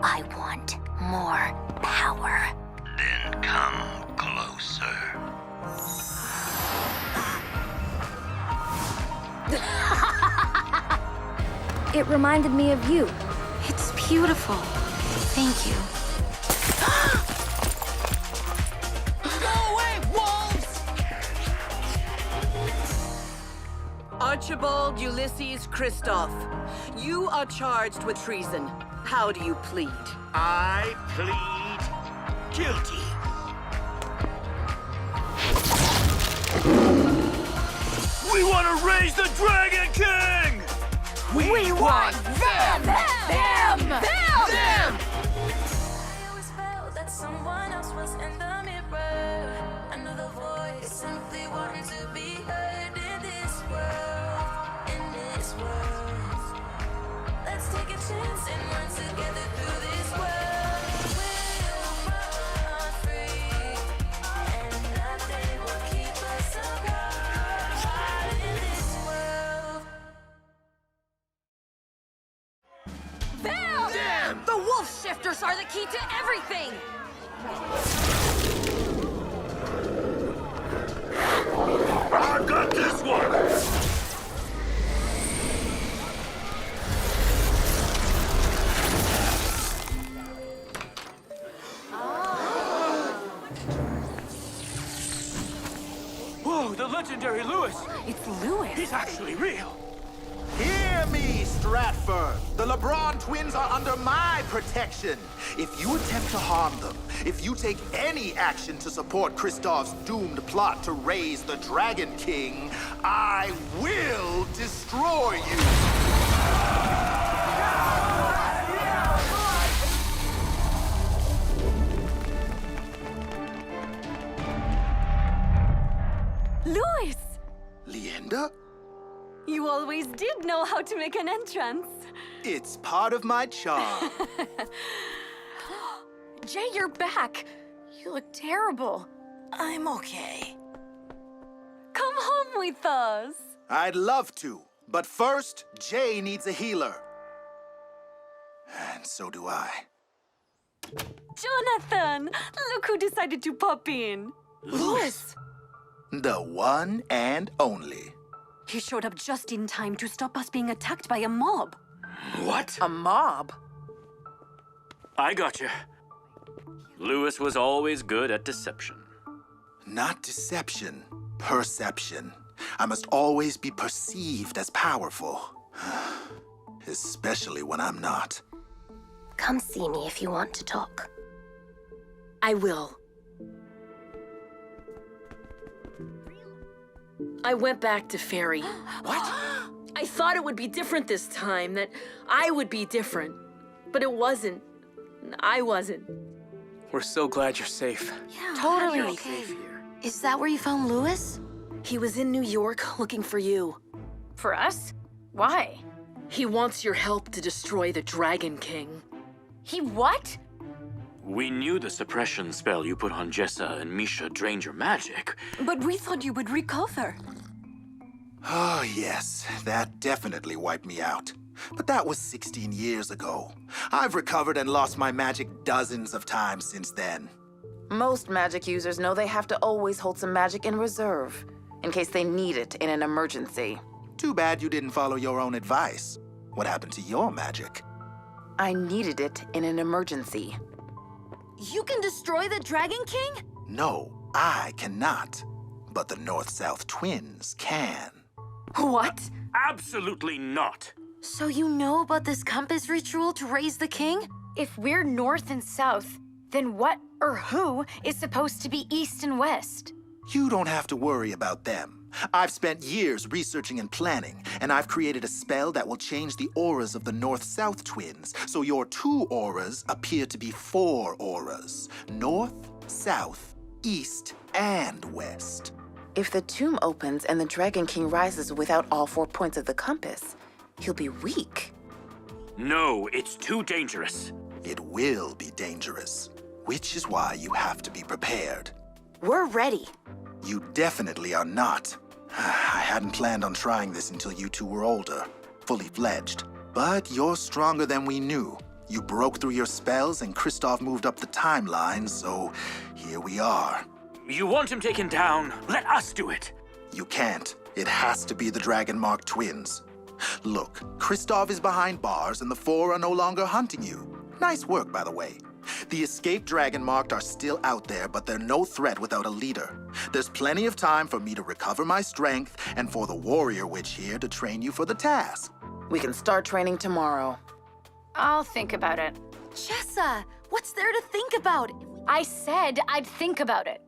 I want more power. Then come closer. It reminded me of you. It's beautiful. Thank you. Go away, wolves! Archibald Ulysses Christoph, you are charged with treason. How do you plead? I plead guilty. We want to raise the Dragon King! We want them! Them! Them! I always felt that someone else was in the mirror. Another voice simply wanting to be heard in this world. In this world. Let's take a chance and run together through this world. We'll run free, and nothing will keep us apart in this world. Them! The wolf shifters are the key to everything! I got this one! Whoa, the legendary Lewis! It's Lewis. He's actually real! Hear me, Stratford! The LeBron twins are under my protection. If you attempt to harm them, if you take any action to support Kristoff's doomed plot to raise the Dragon King, I will destroy you! Louis! Leander? You always did know how to make an entrance. It's part of my charm. Jay, you're back. You look terrible. I'm okay. Come home with us. I'd love to, but first, Jay needs a healer. And so do I. Jonathan, look who decided to pop in. Louis! The one and only. He showed up just in time to stop us being attacked by a mob. What? A mob? I gotcha. Lewis was always good at deception. Not deception, perception. I must always be perceived as powerful. Especially when I'm not. Come see me if you want to talk. I will. I went back to Fairy. What? I thought it would be different this time, that I would be different. But it wasn't. I wasn't. We're so glad you're safe. Yeah, Totally you're okay. Is that where you found Lewis? He was in New York looking for you. For us? Why? He wants your help to destroy the Dragon King. He what? We knew the suppression spell you put on Jessa and Misha drained your magic. But we thought you would recover. Oh, yes, that definitely wiped me out. But that was 16 years ago. I've recovered and lost my magic dozens of times since then. Most magic users know they have to always hold some magic in reserve, in case they need it in an emergency. Too bad you didn't follow your own advice. What happened to your magic? I needed it in an emergency. You can destroy the Dragon King? No, I cannot. But the North-South twins can. What? Absolutely not. So you know about this compass ritual to raise the king? If we're north and south, then what or who is supposed to be east and west? You don't have to worry about them. I've spent years researching and planning, and I've created a spell that will change the auras of the North-South twins, so your two auras appear to be four auras. North, South, East, and West. If the tomb opens and the Dragon King rises without all 4 points of the compass, he'll be weak. No, it's too dangerous. It will be dangerous, which is why you have to be prepared. We're ready. You definitely are not. I hadn't planned on trying this until you two were older, fully fledged. But you're stronger than we knew. You broke through your spells and Kristoff moved up the timeline, so here we are. You want him taken down? Let us do it. You can't. It has to be the Dragonmark twins. Look, Kristoff is behind bars and the four are no longer hunting you. Nice work, by the way. The escaped Dragonmarked are still out there, but they're no threat without a leader. There's plenty of time for me to recover my strength and for the warrior witch here to train you for the task. We can start training tomorrow. I'll think about it. Jessa, what's there to think about? I said I'd think about it.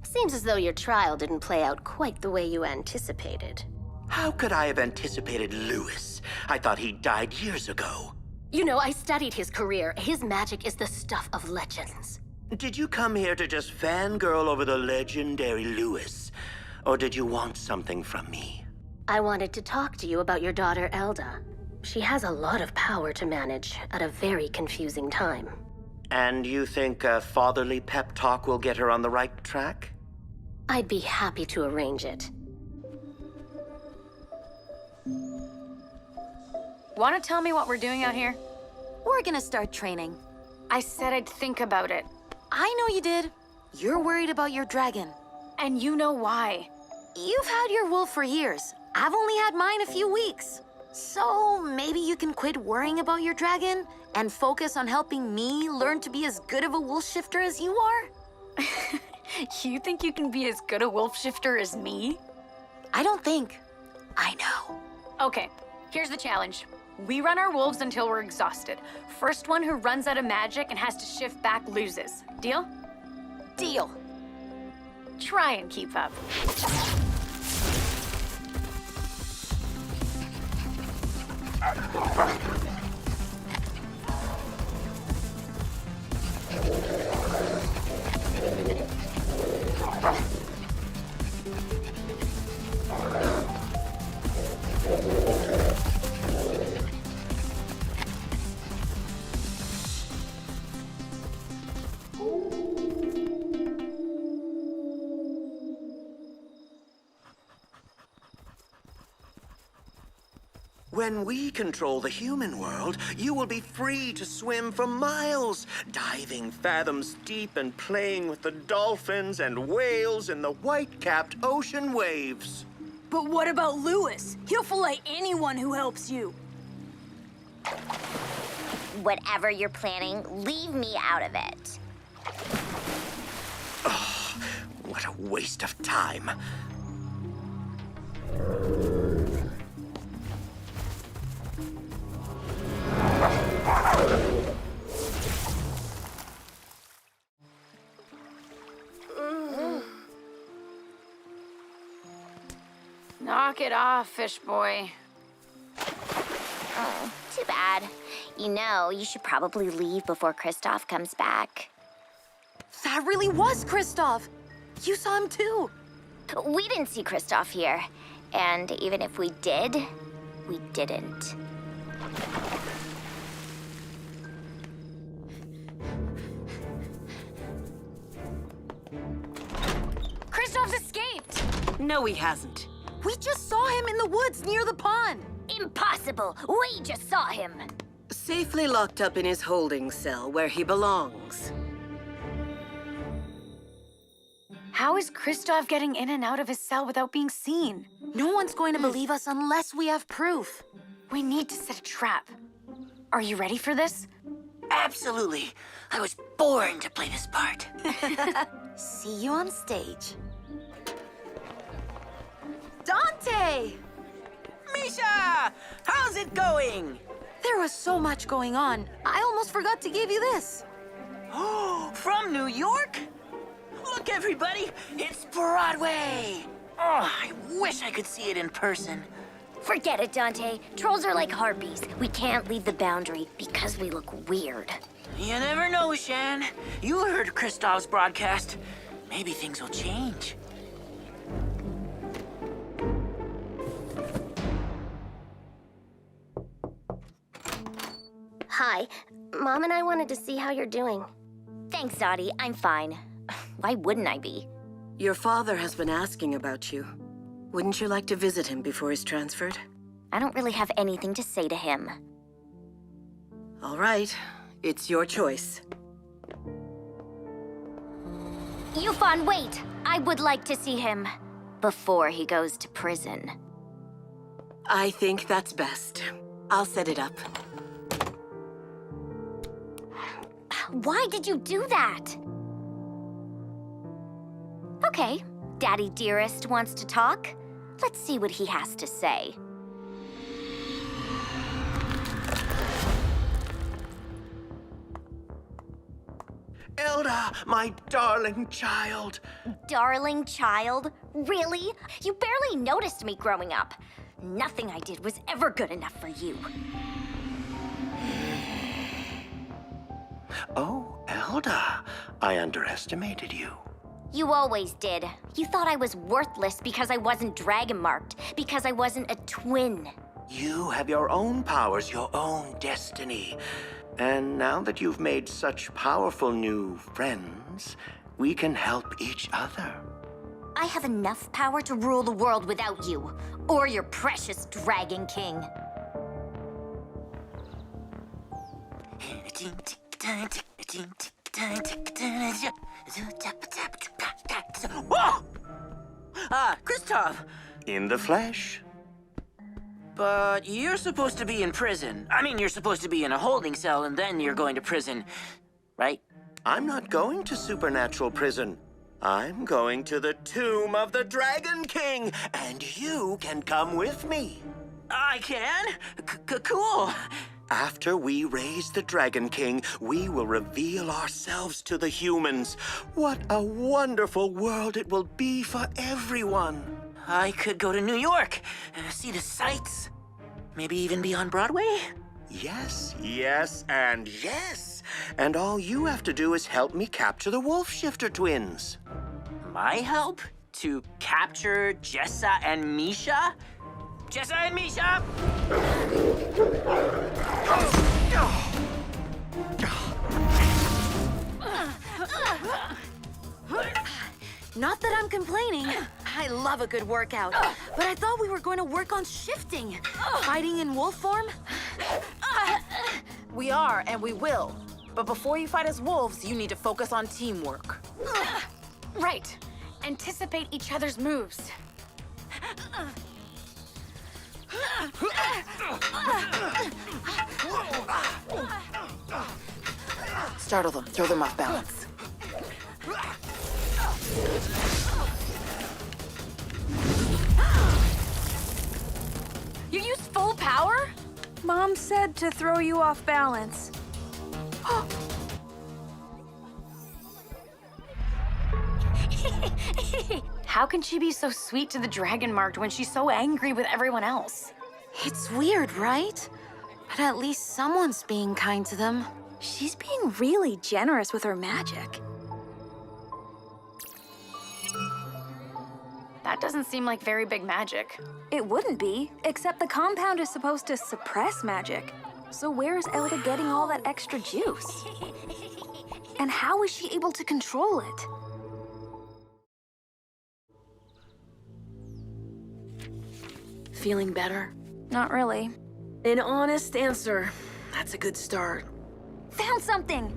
Seems as though your trial didn't play out quite the way you anticipated. How could I have anticipated Lewis? I thought he died years ago. You know, I studied his career. His magic is the stuff of legends. Did you come here to just fangirl over the legendary Lewis? Or did you want something from me? I wanted to talk to you about your daughter, Elda. She has a lot of power to manage at a very confusing time. And you think a fatherly pep talk will get her on the right track? I'd be happy to arrange it. Want to tell me what we're doing out here? We're gonna start training. I said I'd think about it. I know you did. You're worried about your dragon. And you know why. You've had your wolf for years. I've only had mine a few weeks. So maybe you can quit worrying about your dragon and focus on helping me learn to be as good of a wolf shifter as you are? You think you can be as good a wolf shifter as me? I don't think. I know. Okay, here's the challenge. We run our wolves until we're exhausted. First one who runs out of magic and has to shift back loses. Deal? Deal. Try and keep up. When we control the human world, you will be free to swim for miles, diving fathoms deep and playing with the dolphins and whales in the white-capped ocean waves. But what about Lewis? He'll fillet anyone who helps you. Whatever you're planning, leave me out of it. Oh, what a waste of time. Knock it off, fish boy. Oh, too bad. You know, you should probably leave before Kristoff comes back. That really was Kristoff. You saw him too. We didn't see Kristoff here. And even if we did, we didn't. Kristoff's escaped! No, he hasn't. We just saw him in the woods near the pond. Impossible! We just saw him. Safely locked up in his holding cell where he belongs. How is Kristoff getting in and out of his cell without being seen? No one's going to believe us unless we have proof. We need to set a trap. Are you ready for this? Absolutely. I was born to play this part. See you on stage. Dante! Misha! How's it going? There was so much going on. I almost forgot to give you this. Oh, from New York? Look, everybody, it's Broadway. Oh, I wish I could see it in person. Forget it, Dante. Trolls are like harpies. We can't leave the boundary because we look weird. You never know, Shan. You heard Kristoff's broadcast. Maybe things will change. Hi. Mom and I wanted to see how you're doing. Thanks, Dottie. I'm fine. Why wouldn't I be? Your father has been asking about you. Wouldn't you like to visit him before he's transferred? I don't really have anything to say to him. All right, it's your choice. Yufan, wait! I would like to see him before he goes to prison. I think that's best. I'll set it up. Why did you do that? Okay, Daddy Dearest wants to talk. Let's see what he has to say. Elda, my darling child. Darling child? Really? You barely noticed me growing up. Nothing I did was ever good enough for you. Oh, Elda, I underestimated you. You always did. You thought I was worthless because I wasn't dragon marked, because I wasn't a twin. You have your own powers, your own destiny. And now that you've made such powerful new friends, we can help each other. I have enough power to rule the world without you, or your precious Dragon King. Whoa! Kristoff! In the flesh. But you're supposed to be in prison. I mean, you're supposed to be in a holding cell and then you're going to prison, right? I'm not going to supernatural prison. I'm going to the tomb of the Dragon King, and you can come with me. I can? Cool. After we raise the Dragon King, we will reveal ourselves to the humans. What a wonderful world it will be for everyone. I could go to New York, see the sights, maybe even be on Broadway? Yes, yes, and yes. And all you have to do is help me capture the Wolf Shifter twins. My help? To capture Jessa and Misha? Jessa and Misha! Not that I'm complaining. I love a good workout. But I thought we were going to work on shifting. Fighting in wolf form? We are, and we will. But before you fight as wolves, you need to focus on teamwork. Right. Anticipate each other's moves. Startle them, throw them off balance. You used full power? Mom said to throw you off balance. How can she be so sweet to the Dragon Marked when she's so angry with everyone else? It's weird, right? But at least someone's being kind to them. She's being really generous with her magic. That doesn't seem like very big magic. It wouldn't be, except the compound is supposed to suppress magic. So where's Elda getting all that extra juice? And how is she able to control it? Feeling better? Not really. An honest answer. That's a good start. Found something!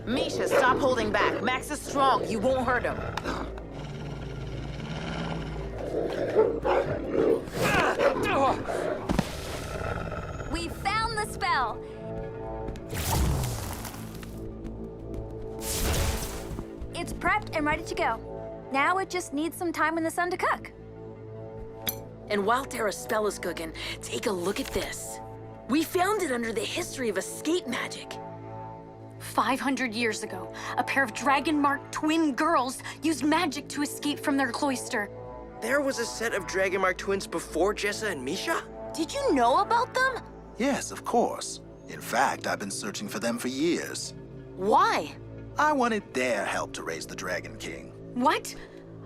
Misha, stop holding back. Max is strong. You won't hurt him. We found the spell! It's prepped and ready to go. Now it just needs some time in the sun to cook. And while Tara's spell is cooking, take a look at this. We found it under the history of escape magic. 500 years ago, a pair of dragon-marked twin girls used magic to escape from their cloister. There was a set of Dragon-marked twins before Jessa and Misha? Did you know about them? Yes, of course. In fact, I've been searching for them for years. Why? I wanted their help to raise the Dragon King. What?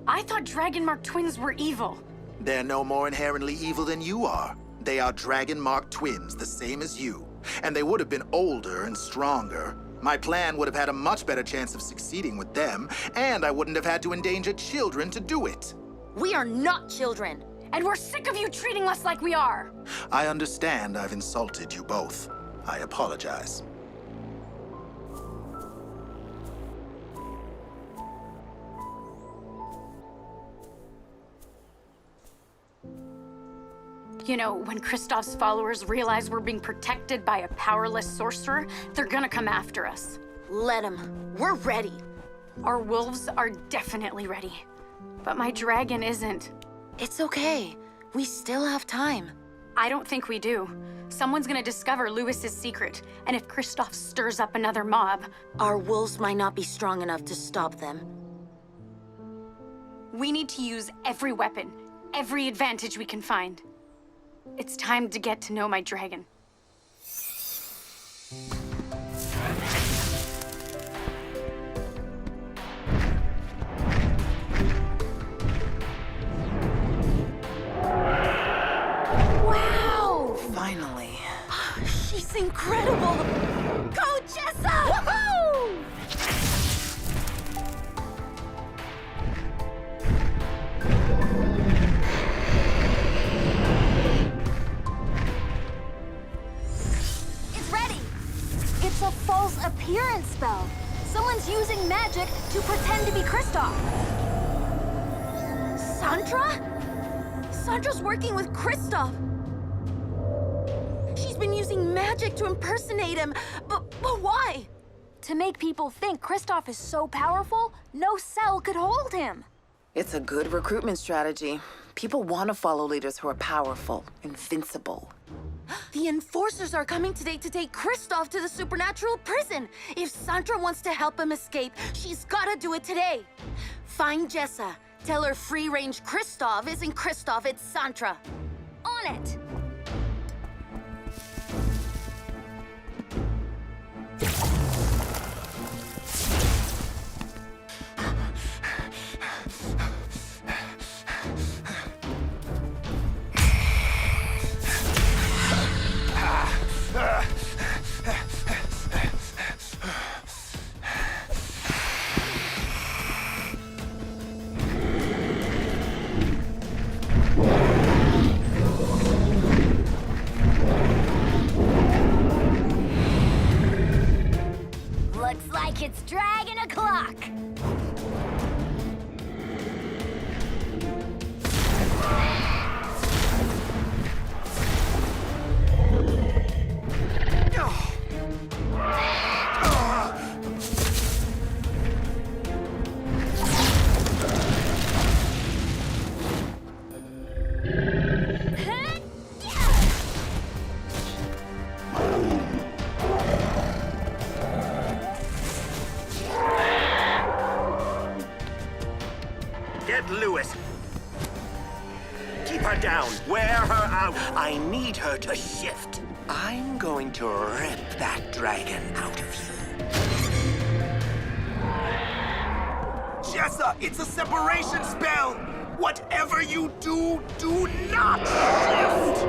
I thought dragon-marked twins were evil. They're no more inherently evil than you are. They are dragon-marked twins, the same as you. And they would have been older and stronger My plan would have had a much better chance of succeeding with them, and I wouldn't have had to endanger children to do it. We are not children. And we're sick of you treating us like we are. I understand I've insulted you both. I apologize. You know, when Kristoff's followers realize we're being protected by a powerless sorcerer, they're gonna come after us. Let them. We're ready. Our wolves are definitely ready. But my dragon isn't. It's okay. We still have time. I don't think we do. Someone's gonna discover Lewis's secret, and if Kristoff stirs up another mob... Our wolves might not be strong enough to stop them. We need to use every weapon, every advantage we can find. It's time to get to know my dragon. Wow! Finally. She's incredible! Go, Jessa! Woohoo! It's ready! It's a false appearance spell. Someone's using magic to pretend to be Kristoff. Sandra? Sandra's working with Kristoff. She's been using magic to impersonate him, but why? To make people think Kristoff is so powerful, no cell could hold him. It's a good recruitment strategy. People want to follow leaders who are powerful, invincible. The enforcers are coming today to take Kristoff to the supernatural prison. If Sandra wants to help him escape, she's gotta do it today. Find Jessa. Tell her free-range Kristoff isn't Kristoff, it's Sandra. On it! Looks like it's dragon o'clock. Get Lewis. Keep her down. Wear her out. I need her to shift. I'm going to rip that dragon out of you. Jessa, it's a separation spell! Whatever you do, do not shift!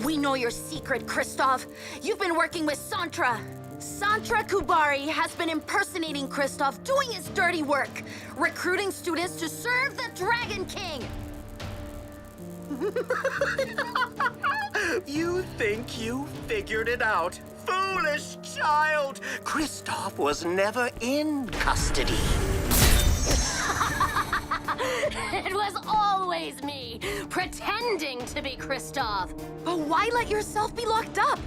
We know your secret, Kristoff. You've been working with Sandra. Sandra Kubari has been impersonating Kristoff, doing his dirty work, recruiting students to serve the Dragon King. You think you figured it out? Foolish child! Kristoff was never in custody. It was always me, pretending to be Kristoff. But why let yourself be locked up?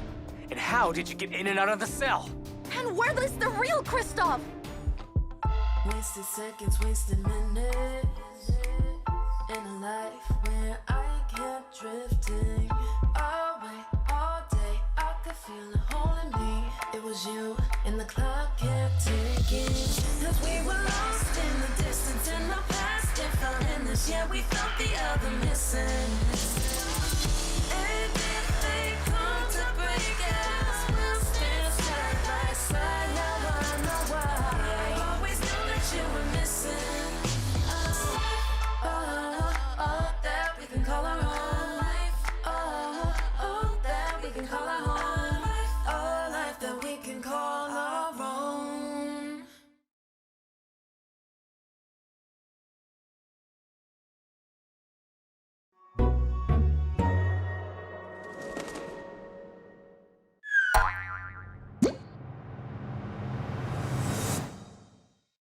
And how did you get in and out of the cell? And where is the real Kristoff? Wasted seconds, wasted minutes. In a life where I kept drifting away all day. I could feel a hole in me. It was you, and the clock kept ticking. As we were lost in the distance, in our past, and found in this, yeah, we felt the other missing.